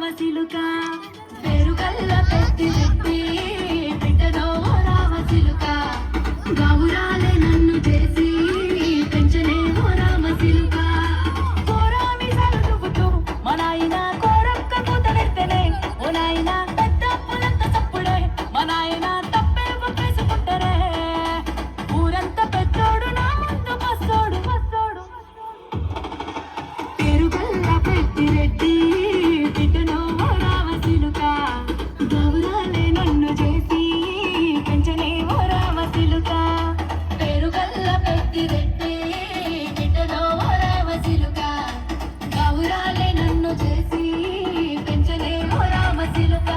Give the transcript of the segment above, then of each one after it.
రామసిలుక పేరుగల్ల పెద్దిరెడ్డి బిడ్డలో రామసిలుక గౌరాలే నన్ను చేసి పెంచనే ఓ రామసిలుక కోరామి సరుదుపుతూ మా నాయన కోరక్క కూతలెత్తనే ఓ నాయన పెద్ద పొలంత తప్పుడే మా నాయన తప్పే ఒప్పేసుకుంటారే ఊరంతా పెద్దోడు నా ముందు బస్సోడు పేరుగల్ల పెద్దిరెడ్డి బిడ్డలో రామసిలుక గౌరాలే నన్ను చేసి పెంచనే ఓ రామసిలుక పేరుగల్ల పెద్దిరెడ్డి బిడ్డలో రామసిలుక గౌరాలే నన్ను చేసి పెంచనే ఓ రామసిలుక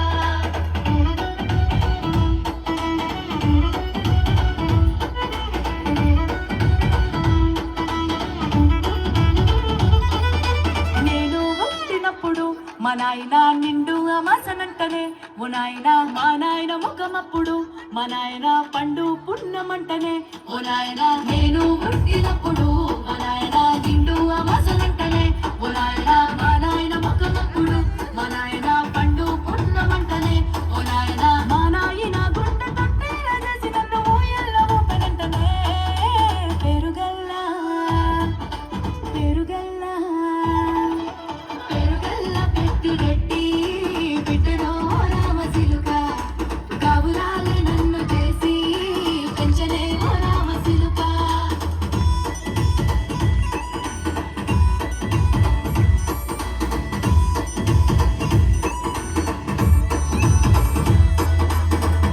నేను పుట్టినప్పుడు మా నాయన నిండు అమాసనంటనే ఓ నాయన మా నాయన ముఖమప్పుడు మా నాయన పండు పుణ్యమంటనే ఓ నాయన నేను పుట్టినప్పుడు మా నాయన నిండు అమాసనంటనే ఓ నాయన మా నాయన ముఖమప్పుడు మా నాయన పండు పుణ్యమంటనే ఓ నాయన మా నాయన గుండె తట్టి రాజేసి నన్ను ఊయల్లో ఊపనంటనే పేరుగల్లా పేరుగల్లా పేరుగల్ల పెద్దిరెడ్డి బిడ్డలో రామసిలుక గౌరాలే నన్ను చేసి పెంచనే ఓ రామసిలుక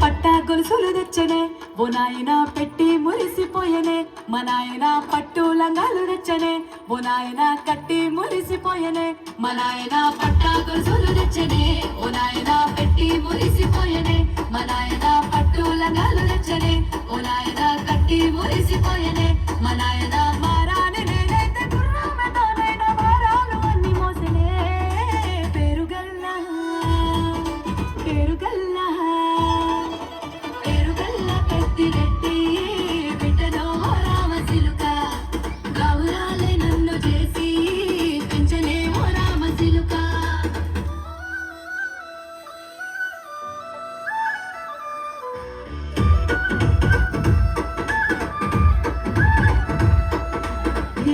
పట్టా గొలుసులు తెచ్చనే ఓ నాయన పెట్టి మురిసిపోయనే మా నాయన పట్టు లంగాలు తెచ్చనే ఓ నాయన కట్టి మురిసిపోయనే మా నాయన పట్టా గొలుసులు తెచ్చనే ఓ నాయన పెట్టి మురిసిపోయనే మా నాయన పట్టు లంగాలు తెచ్చనే ఓ నాయన కట్టి మురిసిపోయనే మా నాయన మారాని నేనైతే గుర్రమెతోనైనా భారాలు అన్ని మోసనే పేరుగల్లా పేరుగల్లా పేరుగల్ల పెద్దిరెడ్డి బిడ్డలో రామసిలుక గౌరాలే నన్ను చేసి పెంచనే ఓ రామసిలుక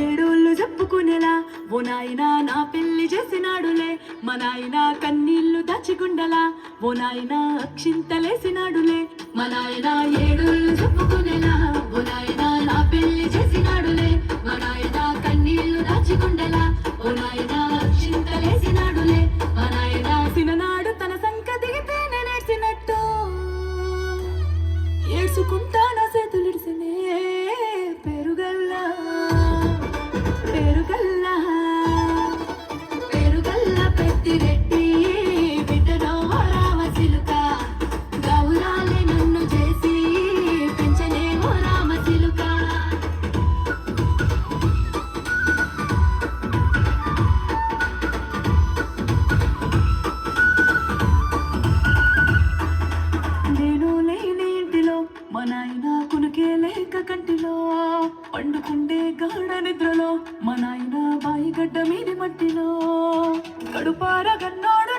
ఏడోళ్ళు చెప్పుకునేలా ఓ నాయన నా పెళ్లి చేసినాడులే మా నాయన కన్నీళ్లు దాచిగుండలా ఓ నాయన అక్షింతలేసినాడులే మా నాయన ఏడోళ్ళు చెప్పుకునేలా ఓ నాయన నా పెళ్లి చేసినాడులే మా నాయన కన్నీళ్లు దాచిగుండలా ఓ నాయన అక్షింతలేసినాడులే మా నాయన సిననాడు తన సంక దిగితే నేనేసినట్టు ఏడ్చుకుంటా నా చేతులిడిసినే పేరుగల్లా పేరుగల్లా పేరుగల్ల పెద్దిరెడ్డి బిడ్డలో రామసిలుక గౌరాలే నన్ను చేసి పెంచనే ఓ రామసిలుక నేను లేని ఇంటిలో మా నాయన కునుకే లేక కంటిలో పండుకుండే గాఢ నిద్రలో మా నాయన బాయి గడ్డ మీది మట్టిలో కడుపార గన్నోడు